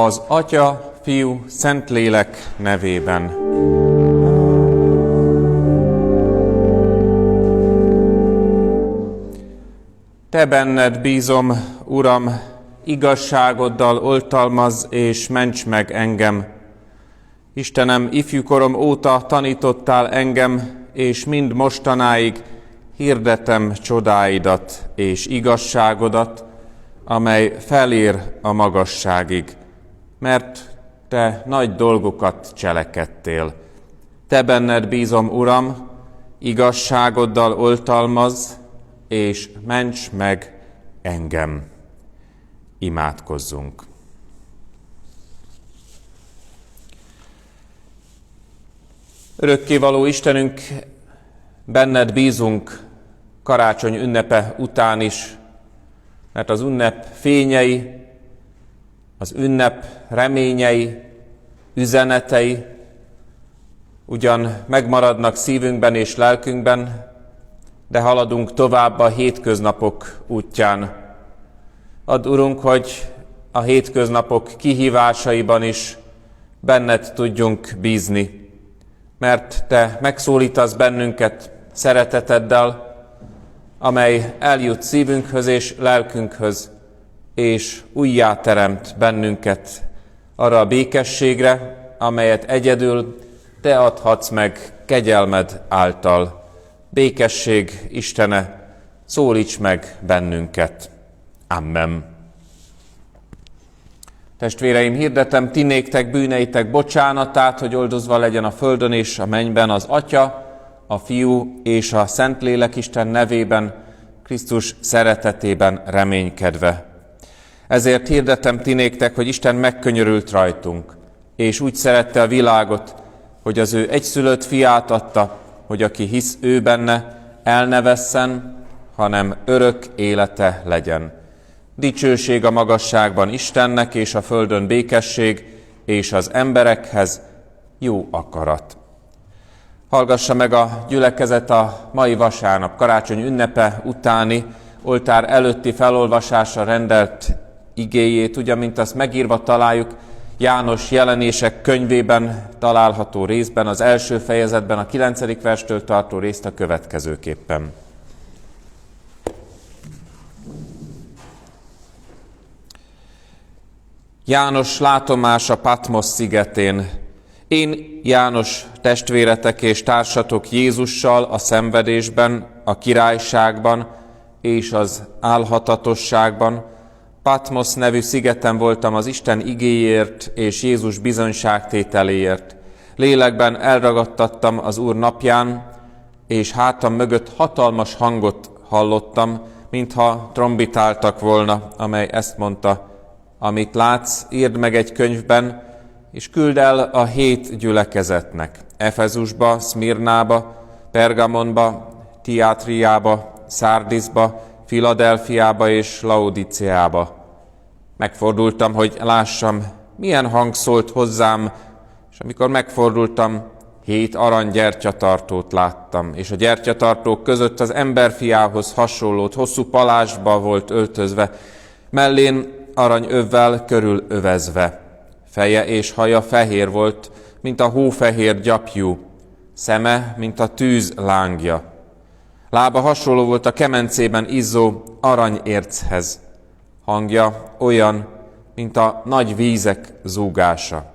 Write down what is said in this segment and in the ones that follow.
Az Atya, Fiú, Szentlélek nevében. Te benned bízom, Uram, igazságoddal oltalmazz és ments meg engem. Istenem, ifjúkorom óta tanítottál engem, és mind mostanáig hirdetem csodáidat és igazságodat, amely felér a magasságig, mert te nagy dolgokat cselekedtél. Te benned bízom, Uram, igazságoddal oltalmazz, és ments meg engem. Imádkozzunk. Örökkévaló Istenünk, benned bízunk karácsony ünnepe után is, mert az ünnep fényei, az ünnep reményei, üzenetei ugyan megmaradnak szívünkben és lelkünkben, de haladunk tovább a hétköznapok útján. Add, Urunk, hogy a hétköznapok kihívásaiban is benned tudjunk bízni, mert te megszólítasz bennünket szereteteddel, amely eljut szívünkhöz és lelkünkhöz, és újjáteremt bennünket arra a békességre, amelyet egyedül te adhatsz meg kegyelmed által. Békesség Istene, szólíts meg bennünket. Amen. Testvéreim, hirdetem ti néktek bűneitek bocsánatát, hogy oldozva legyen a földön és a mennyben az Atya, a Fiú és a Szentlélek Isten nevében, Krisztus szeretetében reménykedve. Ezért hirdetem ti néktek, hogy Isten megkönyörült rajtunk, és úgy szerette a világot, hogy az ő egyszülött fiát adta, hogy aki hisz ő benne, el ne vesszen, hanem örök élete legyen. Dicsőség a magasságban Istennek, és a földön békesség, és az emberekhez jó akarat. Hallgassa meg a gyülekezet a mai vasárnap, karácsony ünnepe utáni, oltár előtti felolvasásra rendelt igéjét, ugyan mint azt megírva találjuk János jelenések könyvében található részben, az első fejezetben, a 9. verstől tartó részt a következőképpen. János látomása Patmos szigetén. Én, János, testvéretek és társatok Jézussal a szenvedésben, a királyságban és az álhatatosságban, Patmos nevű szigeten voltam az Isten igéért és Jézus bizonyságtételéért. Lélekben elragadtattam az Úr napján, és hátam mögött hatalmas hangot hallottam, mintha trombitáltak volna, amely ezt mondta: amit látsz, írd meg egy könyvben, és küld el a 7 gyülekezetnek: Efezusba, Szmirnába, Pergamonba, Tiátriába, Szárdiszba, Filadelfiába és Laodiceába. Megfordultam, hogy lássam, milyen hang szólt hozzám, és amikor megfordultam, 7 aranygyertyatartót láttam, és a gyertyatartók között az emberfiához hasonlót, hosszú palásba volt öltözve, mellén aranyövvel körül övezve. Feje és haja fehér volt, mint a hófehér gyapjú, szeme, mint a tűz lángja. Lába hasonló volt a kemencében izzó aranyérchez. Hangja olyan, mint a nagy vízek zúgása.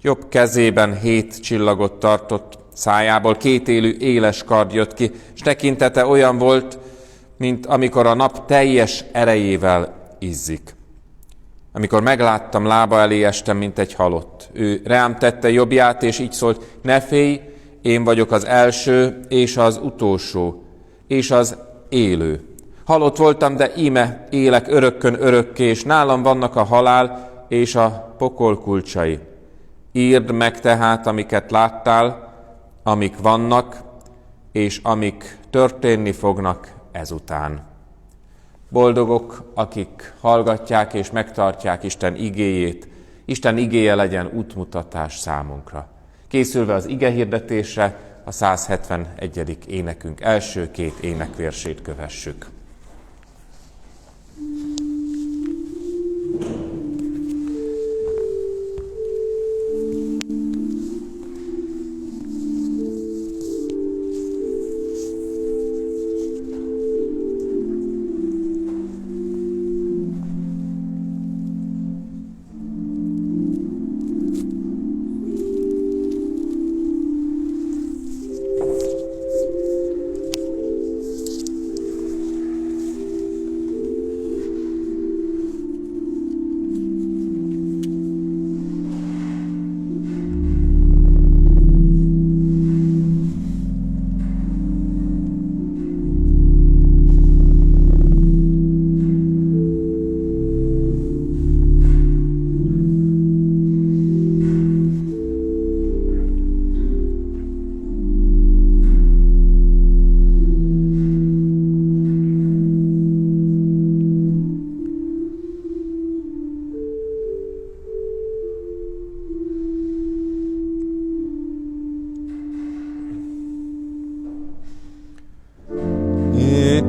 Jobb kezében 7 csillagot tartott, szájából 2 élő éles kard jött ki, és tekintete olyan volt, mint amikor a nap teljes erejével izzik. Amikor megláttam, lába elé estem, mint egy halott. Ő rám tette jobbját, és így szólt: ne félj, én vagyok az első és az utolsó, és az élő. Halott voltam, de íme élek örökkön örökké, és nálam vannak a halál és a pokol kulcsai. Írd meg tehát, amiket láttál, amik vannak, és amik történni fognak ezután. Boldogok, akik hallgatják és megtartják Isten igéjét. Isten igéje legyen útmutatás számunkra. Készülve az igehirdetésre, a 171. énekünk első 2 énekversét kövessük.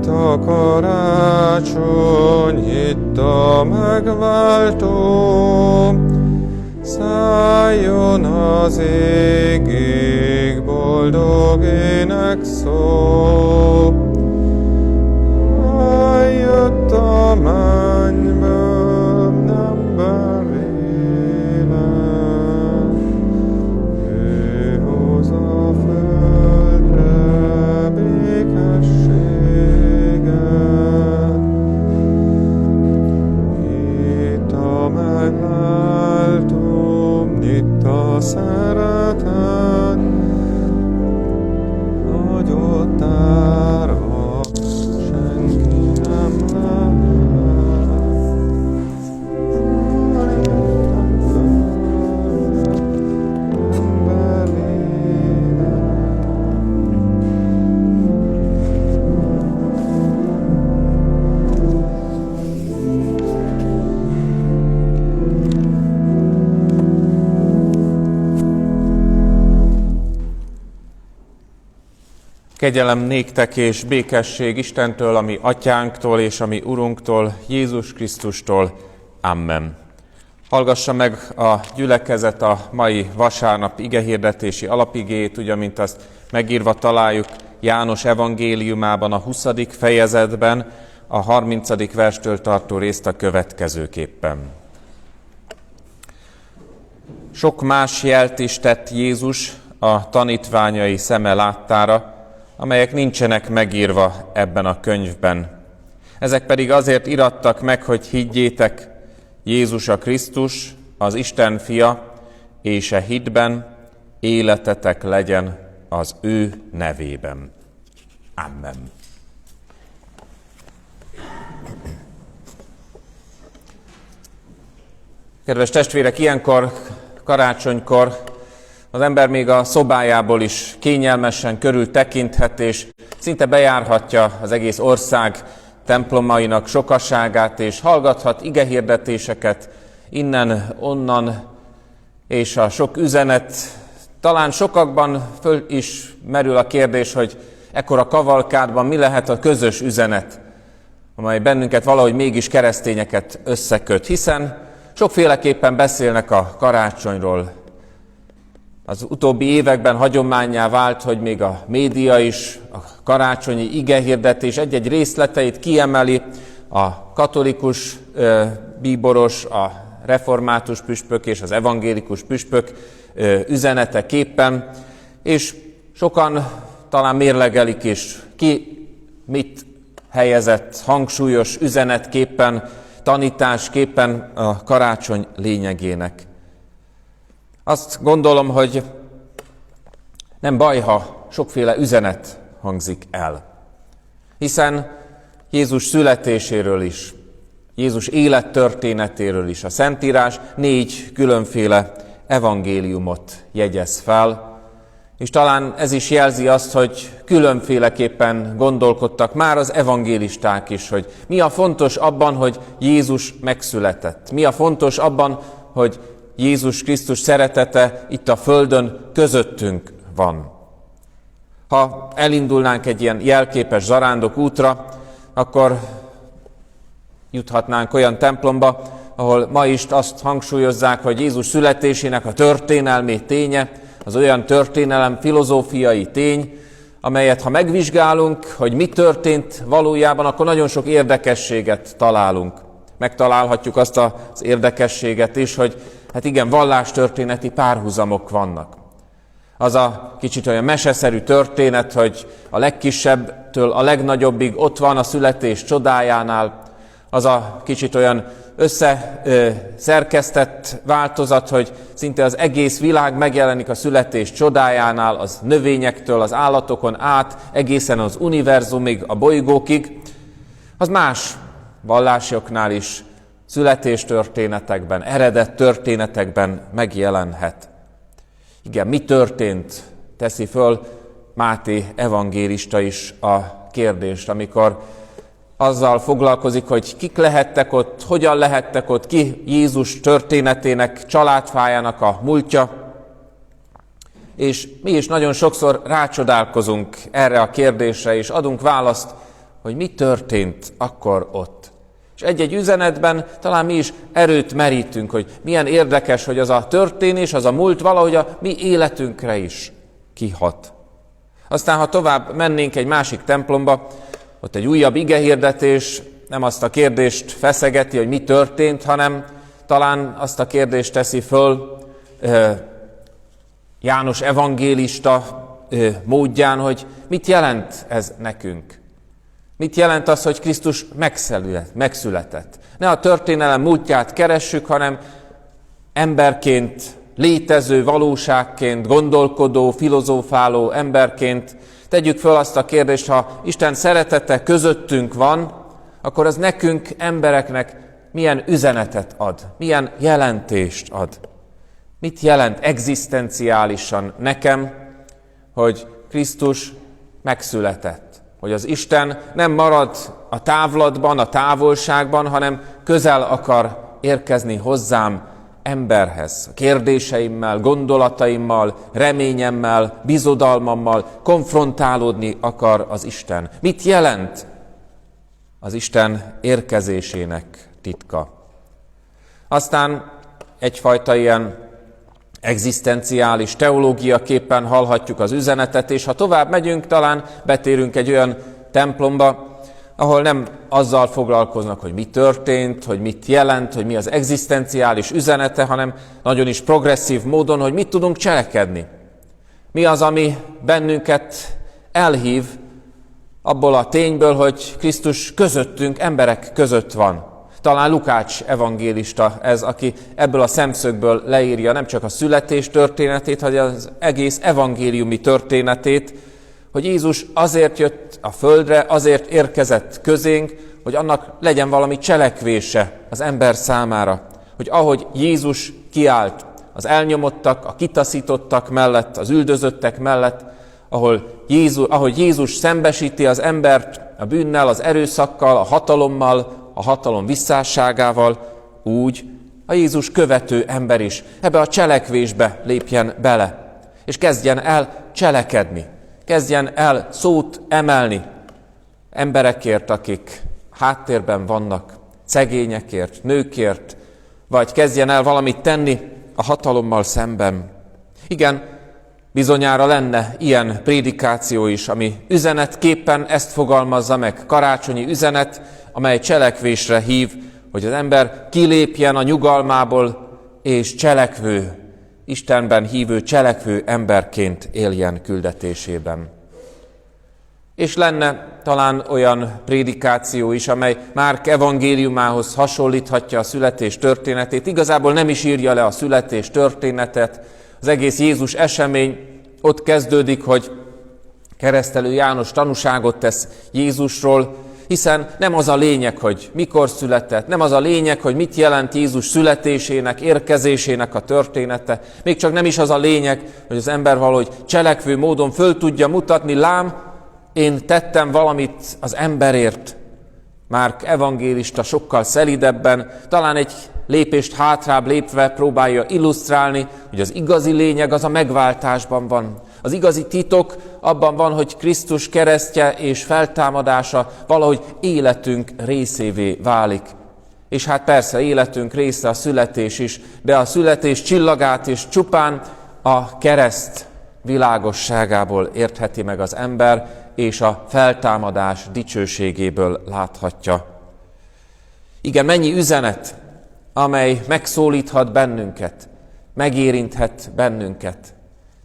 Itt a karácsony, itt a megváltó, szálljon az égig boldog ének szó. Eljött a mennyből ember lélek, ő hoz a földre békességet. Itt a megváltó, itt a szeretet, hogy ott ára senki nem Kegyelem néktek és békesség Istentől, ami Atyánktól és ami Urunktól, Jézus Krisztustól. Amen. Hallgassa meg a gyülekezet a mai vasárnap igehirdetési alapigéjét, ugye, mint azt megírva találjuk János evangéliumában, a 20. fejezetben, a 30. verstől tartó részt a következőképpen. Sok más jelt is tett Jézus a tanítványai szeme láttára, amelyek nincsenek megírva ebben a könyvben. Ezek pedig azért irattak meg, hogy higgyétek, Jézus a Krisztus, az Isten fia, és e hitben életetek legyen az ő nevében. Amen. Kedves testvérek, ilyenkor, karácsonykor az ember még a szobájából is kényelmesen körül tekinthet, és szinte bejárhatja az egész ország templomainak sokaságát, és hallgathat igehirdetéseket innen, onnan, és a sok üzenet. Talán sokakban föl is merül a kérdés, hogy ekkora kavalkádban mi lehet a közös üzenet, amely bennünket valahogy mégis keresztényeket összeköt, hiszen sokféleképpen beszélnek a karácsonyról. Az utóbbi években hagyománnyá vált, hogy még a média is a karácsonyi igehirdetés egy-egy részleteit kiemeli, a katolikus bíboros, a református püspök és az evangélikus püspök üzeneteképpen, és sokan talán mérlegelik is, ki mit helyezett hangsúlyos üzenetképpen, tanításképpen a karácsony lényegének. Azt gondolom, hogy nem baj, ha sokféle üzenet hangzik el. Hiszen Jézus születéséről is, Jézus élettörténetéről is a Szentírás 4 különféle evangéliumot jegyez fel, és talán ez is jelzi azt, hogy különféleképpen gondolkodtak már az evangélisták is, hogy mi a fontos abban, hogy Jézus megszületett. Mi a fontos abban, hogy Jézus Krisztus szeretete itt a földön közöttünk van. Ha elindulnánk egy ilyen jelképes zarándok útra, akkor juthatnánk olyan templomba, ahol ma is azt hangsúlyozzák, hogy Jézus születésének a történelmi ténye, az olyan történelem filozófiai tény, amelyet ha megvizsgálunk, hogy mi történt valójában, akkor nagyon sok érdekességet találunk. Megtalálhatjuk azt az érdekességet is, hogy hát igen, vallástörténeti párhuzamok vannak. Az a kicsit olyan meseszerű történet, hogy a legkisebbtől a legnagyobbig ott van a születés csodájánál, az a kicsit olyan összeszerkesztett változat, hogy szinte az egész világ megjelenik a születés csodájánál, az növényektől, az állatokon át, egészen az univerzumig, a bolygókig, az más vallásoknál is születéstörténetekben, eredet történetekben megjelenhet. Igen, mi történt, teszi föl Máté evangélista is a kérdést, amikor azzal foglalkozik, hogy kik lehettek ott, hogyan lehettek ott, ki Jézus történetének, családfájának a múltja. És mi is nagyon sokszor rácsodálkozunk erre a kérdésre, és adunk választ hogy mi történt akkor ott. És egy-egy üzenetben talán mi is erőt merítünk, hogy milyen érdekes, hogy az a történés, az a múlt valahogy a mi életünkre is kihat. Aztán, ha tovább mennénk egy másik templomba, ott egy újabb igehirdetés nem azt a kérdést feszegeti, hogy mi történt, hanem talán azt a kérdést teszi föl János evangélista módján, hogy mit jelent ez nekünk. Mit jelent az, hogy Krisztus megszületett? Ne a történelem múltját keressük, hanem emberként, létező valóságként, gondolkodó, filozófáló emberként tegyük föl azt a kérdést, ha Isten szeretete közöttünk van, akkor az nekünk, embereknek milyen üzenetet ad, milyen jelentést ad. Mit jelent egzisztenciálisan nekem, hogy Krisztus megszületett? Hogy az Isten nem marad a távlatban, a távolságban, hanem közel akar érkezni hozzám, emberhez. A kérdéseimmel, gondolataimmal, reményemmel, bizodalmammal konfrontálódni akar az Isten. Mit jelent az Isten érkezésének titka? Aztán egyfajta ilyen egzisztenciális teológiaképpen hallhatjuk az üzenetet, és ha tovább megyünk, talán betérünk egy olyan templomba, ahol nem azzal foglalkoznak, hogy mi történt, hogy mit jelent, hogy mi az egzisztenciális üzenete, hanem nagyon is progresszív módon, hogy mit tudunk cselekedni. Mi az, ami bennünket elhív abból a tényből, hogy Krisztus közöttünk, emberek között van. Talán Lukács evangélista ez, aki ebből a szemszögből leírja nem csak a születés történetét, hanem az egész evangéliumi történetét, hogy Jézus azért jött a földre, azért érkezett közénk, hogy annak legyen valami cselekvése az ember számára. Hogy ahogy Jézus kiállt az elnyomottak, a kitaszítottak mellett, az üldözöttek mellett, ahogy Jézus szembesíti az embert a bűnnel, az erőszakkal, a hatalommal, a hatalom visszásságával, úgy a Jézus követő ember is ebbe a cselekvésbe lépjen bele, és kezdjen el cselekedni, kezdjen el szót emelni emberekért, akik háttérben vannak, szegényekért, nőkért, vagy kezdjen el valamit tenni a hatalommal szemben. Igen, bizonyára lenne ilyen prédikáció is, ami üzenetképpen ezt fogalmazza meg, karácsonyi üzenet, amely cselekvésre hív, hogy az ember kilépjen a nyugalmából, és cselekvő, Istenben hívő, cselekvő emberként éljen küldetésében. És lenne talán olyan prédikáció is, amely Márk evangéliumához hasonlíthatja a születés történetét. Igazából nem is írja le a születés történetet. Az egész Jézus esemény ott kezdődik, hogy keresztelő János tanúságot tesz Jézusról, hiszen nem az a lényeg, hogy mikor született, nem az a lényeg, hogy mit jelent Jézus születésének, érkezésének a története, még csak nem is az a lényeg, hogy az ember valahogy cselekvő módon föl tudja mutatni, lám, én tettem valamit az emberért. Márk evangélista sokkal szelídebben, talán egy lépést hátrább lépve próbálja illusztrálni, hogy az igazi lényeg az a megváltásban van. Az igazi titok abban van, hogy Krisztus keresztje és feltámadása valahogy életünk részévé válik. És hát persze életünk része a születés is, de a születés csillagát is csupán a kereszt világosságából értheti meg az ember, és a feltámadás dicsőségéből láthatja. Igen, mennyi üzenet, amely megszólíthat bennünket, megérinthet bennünket.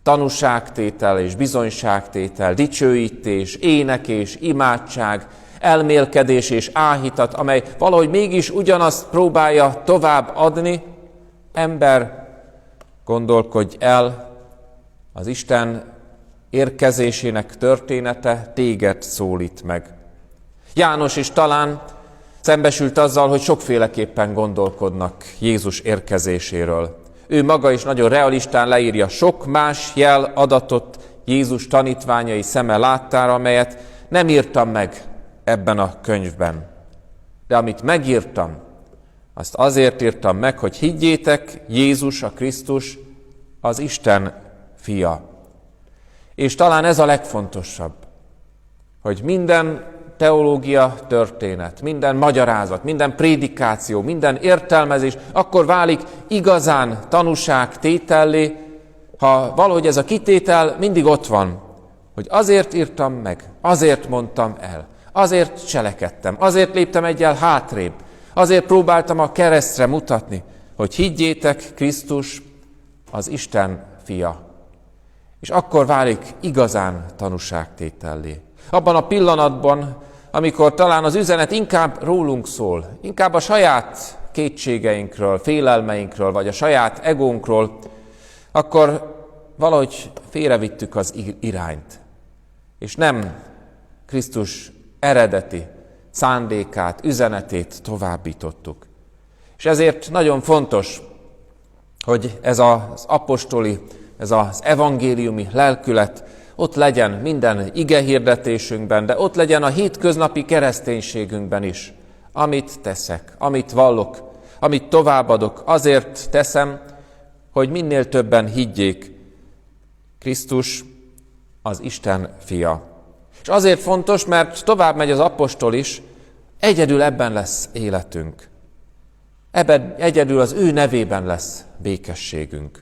Tanúságtétel és bizonyságtétel, dicsőítés, ének és imádság, elmélkedés és áhítat, amely valahogy mégis ugyanazt próbálja tovább adni. Ember, gondolkodj el, az Isten érkezésének története téged szólít meg. János is talán szembesült azzal, hogy sokféleképpen gondolkodnak Jézus érkezéséről. Ő maga is nagyon realistán leírja sok más jel adatot Jézus tanítványai szeme láttára, amelyet nem írtam meg ebben a könyvben. De amit megírtam, azt azért írtam meg, hogy higgyétek, Jézus a Krisztus az Isten fia. És talán ez a legfontosabb, hogy minden teológia történet, minden magyarázat, minden prédikáció, minden értelmezés akkor válik igazán tanúságtétellé, ha valahogy ez a kitétel mindig ott van, hogy azért írtam meg, azért mondtam el, azért cselekedtem, azért léptem egyel hátrébb, azért próbáltam a keresztre mutatni, hogy higgyétek, Krisztus az Isten fia. És akkor válik igazán tanúságtétellé. Abban a pillanatban, amikor talán az üzenet inkább rólunk szól, inkább a saját kétségeinkről, félelmeinkről, vagy a saját egónkról, akkor valahogy félrevittük az irányt. És nem Krisztus eredeti szándékát, üzenetét továbbítottuk. És ezért nagyon fontos, hogy ez az apostoli, ez az evangéliumi lelkület ott legyen minden igehirdetésünkben, de ott legyen a hétköznapi kereszténységünkben is. Amit teszek, amit vallok, amit továbbadok, azért teszem, hogy minél többen higgyék, Krisztus az Isten fia. És azért fontos, mert tovább megy az apostol is, egyedül ebben lesz életünk. Ebben egyedül az ő nevében lesz békességünk.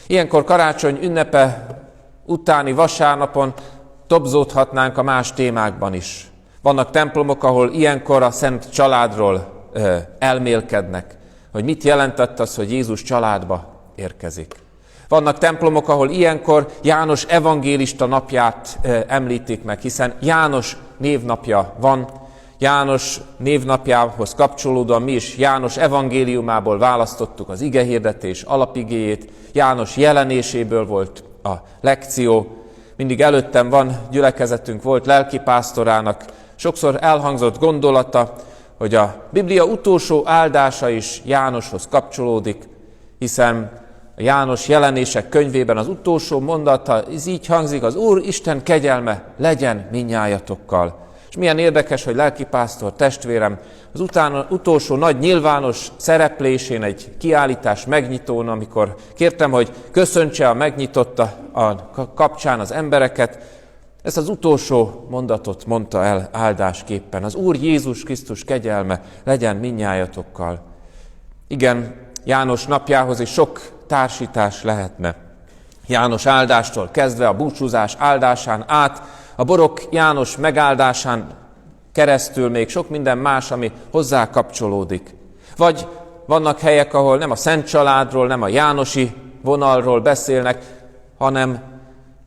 Ilyenkor karácsony ünnepe utáni vasárnapon tobzódhatnánk a más témákban is. Vannak templomok, ahol ilyenkor a Szent Családról elmélkednek, hogy mit jelentett az, hogy Jézus családba érkezik. Vannak templomok, ahol ilyenkor János evangélista napját említik meg, hiszen János névnapja van. János névnapjához kapcsolódóan mi is János evangéliumából választottuk az igehirdetés alapigéjét, János jelenéséből volt a lekció. Mindig előttem van, gyülekezetünk volt lelkipásztorának, sokszor elhangzott gondolata, hogy a Biblia utolsó áldása is Jánoshoz kapcsolódik, hiszen a János jelenések könyvében az utolsó mondata, ez így hangzik, az Úr Isten kegyelme legyen mindnyájatokkal. És milyen érdekes, hogy lelkipásztor testvérem az utolsó nagy nyilvános szereplésén egy kiállítás megnyitón, amikor kértem, hogy köszöntse a megnyitott kapcsán az embereket, ezt az utolsó mondatot mondta el áldásképpen. Az Úr Jézus Krisztus kegyelme legyen mindnyájatokkal. Igen, János napjához is sok társítás lehetne. János áldástól kezdve a búcsúzás áldásán át, a borok János megáldásán keresztül még sok minden más, ami hozzá kapcsolódik. Vagy vannak helyek, ahol nem a Szent Családról, nem a jánosi vonalról beszélnek, hanem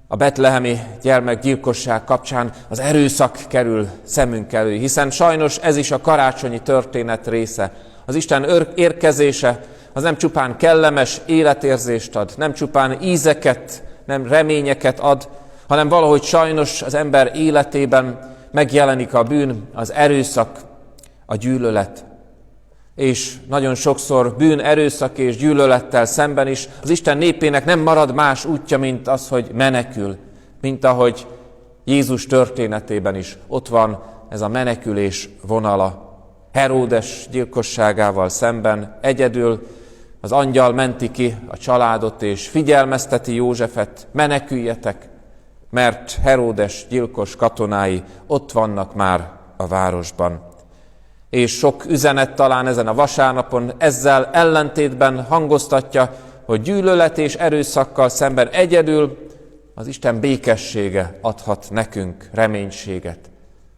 a betlehemi gyermekgyilkosság kapcsán az erőszak kerül szemünk elő, hiszen sajnos ez is a karácsonyi történet része. Az Isten érkezése az nem csupán kellemes életérzést ad, nem csupán ízeket, nem reményeket ad, hanem valahogy sajnos az ember életében megjelenik a bűn, az erőszak, a gyűlölet. És nagyon sokszor bűn, erőszak és gyűlölettel szemben is az Isten népének nem marad más útja, mint az, hogy menekül, mint ahogy Jézus történetében is ott van ez a menekülés vonala. Heródes gyilkosságával szemben egyedül az angyal menti ki a családot, és figyelmezteti Józsefet, meneküljetek, mert Heródes gyilkos katonái ott vannak már a városban. És sok üzenet talán ezen a vasárnapon ezzel ellentétben hangoztatja, hogy gyűlölet és erőszakkal szemben egyedül az Isten békessége adhat nekünk reménységet.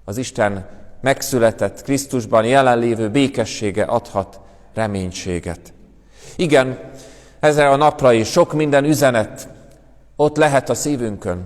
Az Isten megszületett Krisztusban jelenlévő békessége adhat reménységet. Igen, ezre a napra is sok minden üzenet ott lehet a szívünkön,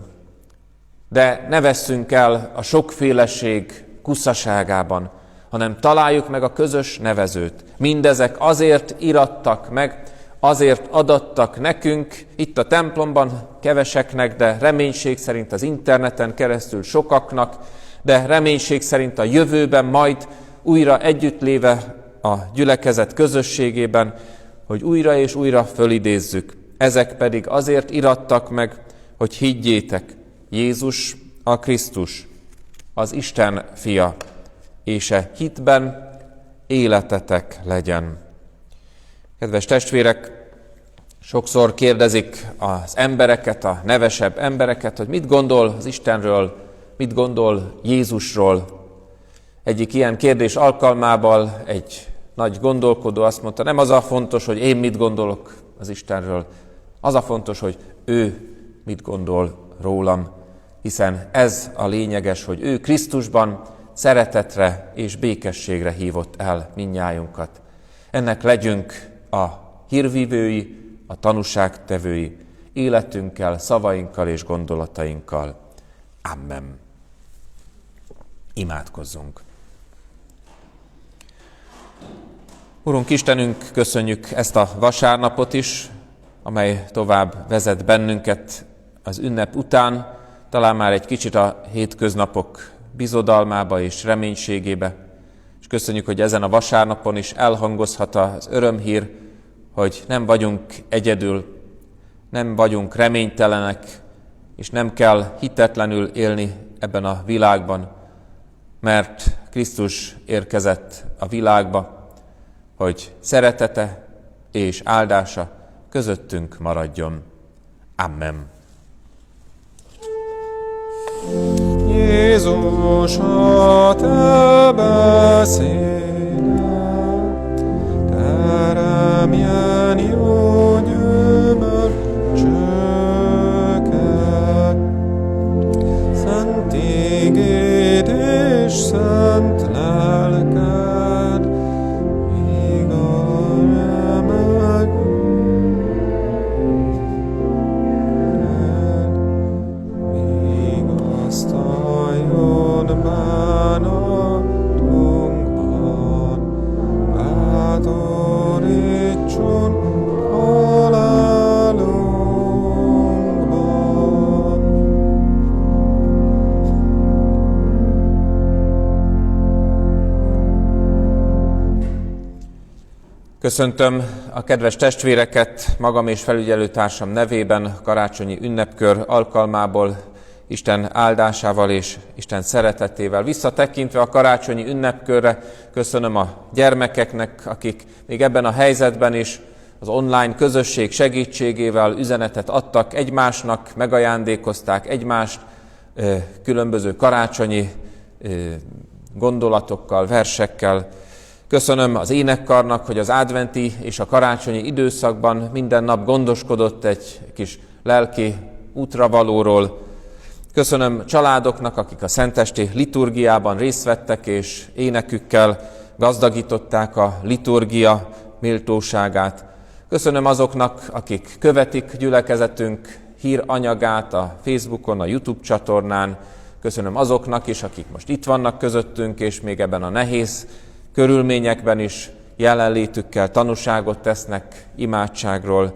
de ne vesszünk el a sokféleség kuszaságában, hanem találjuk meg a közös nevezőt. Mindezek azért irattak meg, azért adattak nekünk, itt a templomban keveseknek, de reménység szerint az interneten keresztül sokaknak, de reménység szerint a jövőben majd újra együttléve a gyülekezet közösségében, hogy újra és újra fölidézzük. Ezek pedig azért irattak meg, hogy higgyétek, Jézus a Krisztus, az Isten fia, és e hitben életetek legyen. Kedves testvérek, sokszor kérdezik az embereket, a nevesebb embereket, hogy mit gondol az Istenről, mit gondol Jézusról. Egyik ilyen kérdés alkalmával egy nagy gondolkodó azt mondta, nem az a fontos, hogy én mit gondolok az Istenről, az a fontos, hogy ő mit gondol rólam, hiszen ez a lényeges, hogy ő Krisztusban szeretetre és békességre hívott el mindnyájunkat. Ennek legyünk a hírvívői, a tanúságtevői, életünkkel, szavainkkal és gondolatainkkal. Amen. Imádkozzunk. Urunk Istenünk, köszönjük ezt a vasárnapot is, amely tovább vezet bennünket az ünnep után, talán már egy kicsit a hétköznapok bizodalmába és reménységébe. És köszönjük, hogy ezen a vasárnapon is elhangozhat az örömhír, hogy nem vagyunk egyedül, nem vagyunk reménytelenek, és nem kell hitetlenül élni ebben a világban, mert Krisztus érkezett a világba, hogy szeretete és áldása közöttünk maradjon. Amen. Jézus, a te beszéded teremjen jó gyümölcsöket, szent igéd és szent lelked igazolja meg vigasztaljon bánatunkban, bátorítson halálunkban. Köszöntöm a kedves testvéreket magam és felügyelőtársam nevében karácsonyi ünnepkör alkalmából, Isten áldásával és Isten szeretetével. Visszatekintve a karácsonyi ünnepkörre köszönöm a gyermekeknek, akik még ebben a helyzetben is az online közösség segítségével üzenetet adtak egymásnak, megajándékozták egymást különböző karácsonyi gondolatokkal, versekkel. Köszönöm az énekkarnak, hogy az adventi és a karácsonyi időszakban minden nap gondoskodott egy kis lelki útravalóról. Köszönöm családoknak, akik a szentesti liturgiában részt vettek, és énekükkel gazdagították a liturgia méltóságát. Köszönöm azoknak, akik követik gyülekezetünk híranyagát a Facebookon, a YouTube csatornán. Köszönöm azoknak is, akik most itt vannak közöttünk, és még ebben a nehéz körülményekben is jelenlétükkel tanúságot tesznek imádságról,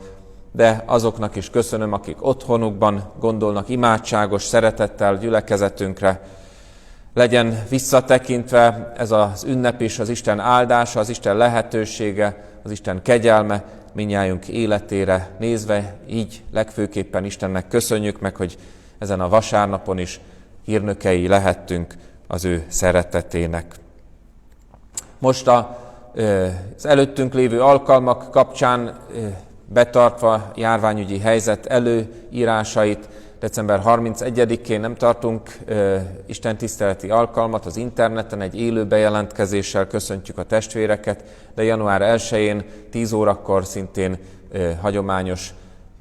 de azoknak is köszönöm, akik otthonukban gondolnak imádságos szeretettel gyülekezetünkre. Legyen visszatekintve ez az ünnep is az Isten áldása, az Isten lehetősége, az Isten kegyelme mindnyájunk életére nézve, így legfőképpen Istennek köszönjük meg, hogy ezen a vasárnapon is hírnökei lehettünk az ő szeretetének. Most az előttünk lévő alkalmak kapcsán betartva járványügyi helyzet előírásait, december 31-én nem tartunk istentiszteleti alkalmat az interneten, egy élő bejelentkezéssel köszöntjük a testvéreket, de január 1-én 10 órakor szintén hagyományos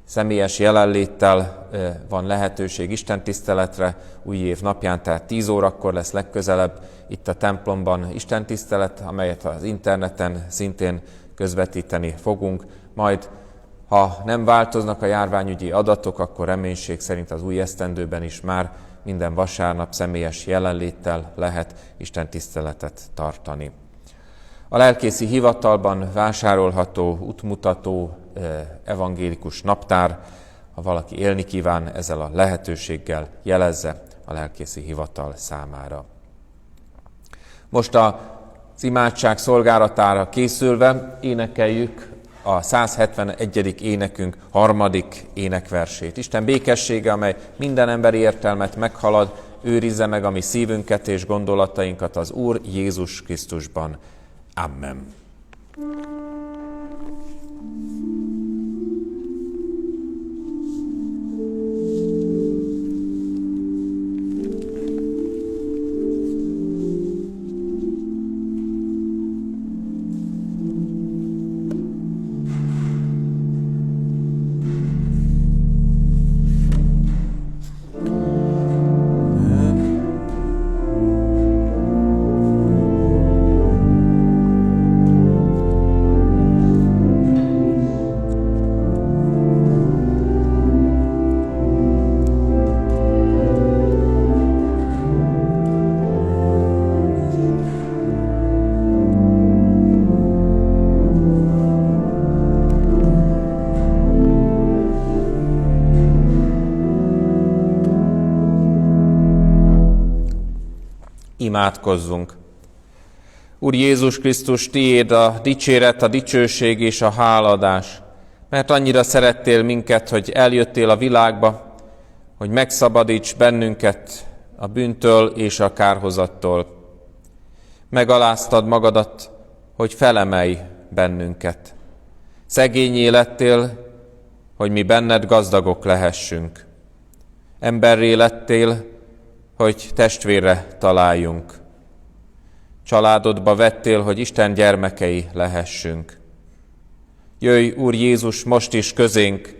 személyes jelenléttel van lehetőség istentiszteletre, új év napján, tehát 10 órakor lesz legközelebb itt a templomban istentisztelet, amelyet az interneten szintén közvetíteni fogunk. Majd, ha nem változnak a járványügyi adatok, akkor reménység szerint az új esztendőben is már minden vasárnap személyes jelenléttel lehet istentiszteletet tartani. A lelkészi hivatalban vásárolható, útmutató, evangélikus naptár, ha valaki élni kíván ezzel a lehetőséggel, jelezze a lelkészi hivatal számára. Most az imádság szolgálatára készülve énekeljük a 171. énekünk 3. énekversét. Isten békessége, amely minden emberi értelmet meghalad, őrizze meg a mi szívünket és gondolatainkat az Úr Jézus Krisztusban. Amen. Imádkozzunk! Úr Jézus Krisztus, tiéd a dicséret, a dicsőség és a hálaadás, mert annyira szerettél minket, hogy eljöttél a világba, hogy megszabadíts bennünket a bűntől és a kárhozattól. Megaláztad magadat, hogy felemelj bennünket. Szegényé lettél, hogy mi benned gazdagok lehessünk. Emberré lettél, hogy testvérre találjunk. Családodba vettél, hogy Isten gyermekei lehessünk. Jöjj, Úr Jézus, most is közénk,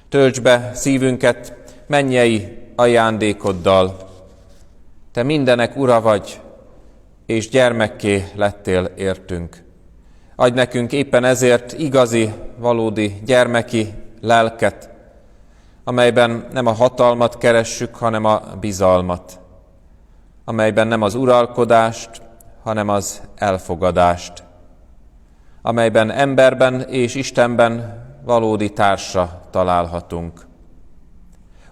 töltsd be szívünket mennyei ajándékoddal. Te mindenek ura vagy, és gyermekké lettél értünk. Adj nekünk éppen ezért igazi, valódi gyermeki lelket, amelyben nem a hatalmat keressük, hanem a bizalmat, amelyben nem az uralkodást, hanem az elfogadást, amelyben emberben és Istenben valódi társa találhatunk.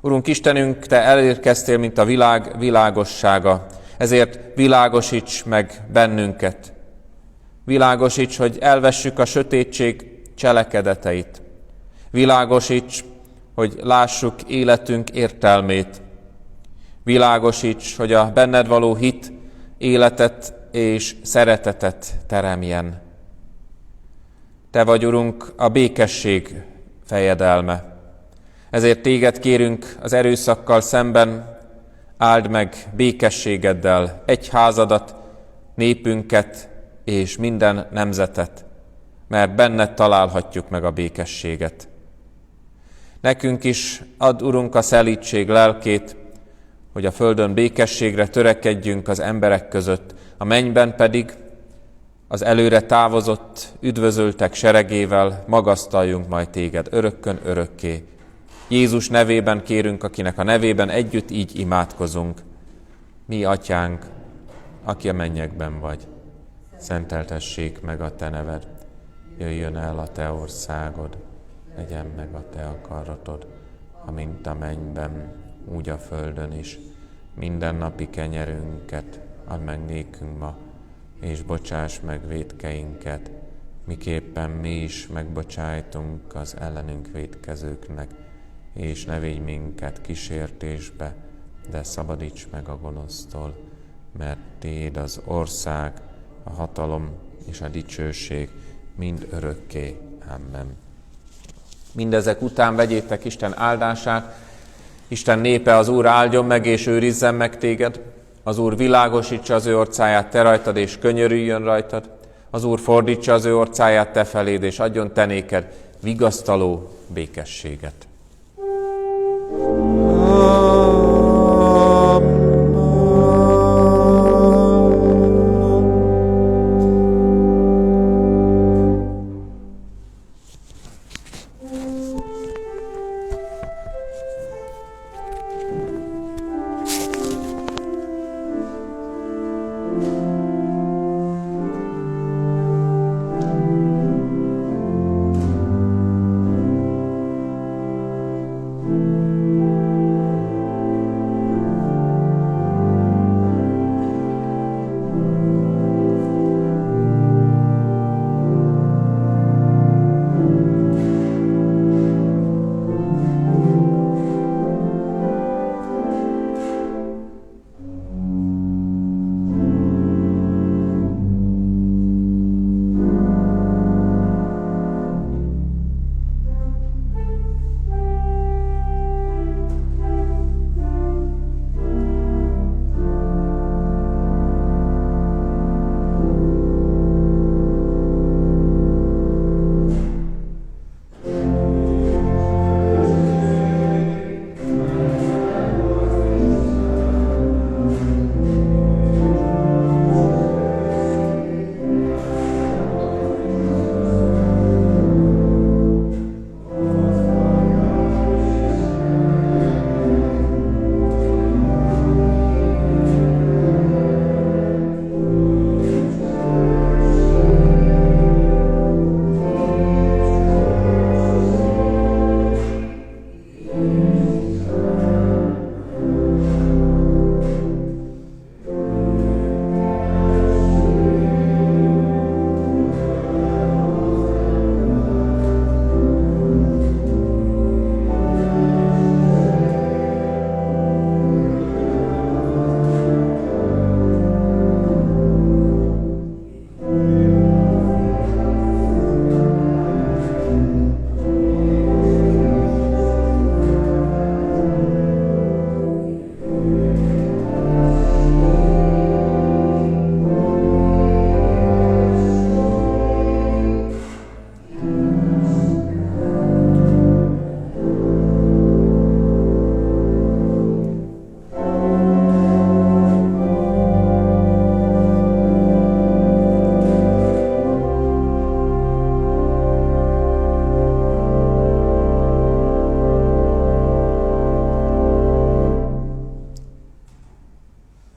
Urunk Istenünk, Te elérkeztél, mint a világ világossága, ezért világosíts meg bennünket. Világosíts, hogy elvessük a sötétség cselekedeteit. Világosíts, hogy lássuk életünk értelmét. Világosíts, hogy a benned való hit életet és szeretetet teremjen. Te vagy, Urunk, a békesség fejedelme. Ezért téged kérünk az erőszakkal szemben, áld meg békességeddel egyházadat, népünket és minden nemzetet, mert benned találhatjuk meg a békességet. Nekünk is add, Urunk, a szelídség lelkét, hogy a földön békességre törekedjünk az emberek között, a mennyben pedig az előre távozott, üdvözöltek seregével magasztaljunk majd téged örökkön örökké. Jézus nevében kérünk, akinek a nevében együtt így imádkozunk. Mi, Atyánk, aki a mennyekben vagy, szenteltessék meg a te neved, jöjjön el a te országod, legyen meg a te akaratod, amint a mennyben, úgy a földön is. Mindennapi kenyerünket add meg nékünk ma, és bocsáss meg vétkeinket, miképpen mi is megbocsájtunk az ellenünk vétkezőknek, és ne védj minket kísértésbe, de szabadíts meg a gonosztól, mert tiéd az ország, a hatalom és a dicsőség mind örökké. Amen. Mindezek után vegyétek Isten áldását. Isten népe, az Úr áldjon meg és őrizzen meg téged. Az Úr világosítsa az ő orcáját te rajtad, és könyörüljön rajtad. Az Úr fordítsa az ő orcáját te feléd, és adjon te néked vigasztaló békességet.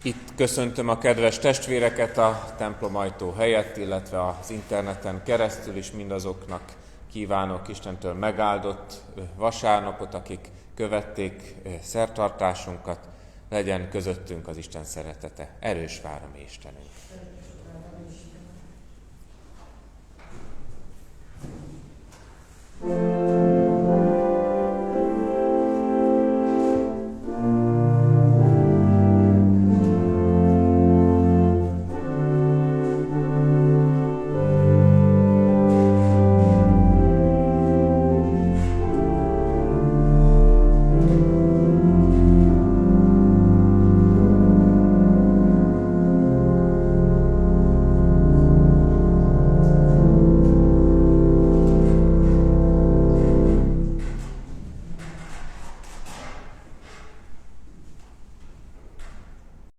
Itt köszöntöm a kedves testvéreket a templom ajtó helyett, illetve az interneten keresztül is mindazoknak kívánok Istentől megáldott vasárnapot, akik követték szertartásunkat. Legyen közöttünk az Isten szeretete. Erős vár a mi Istenünk.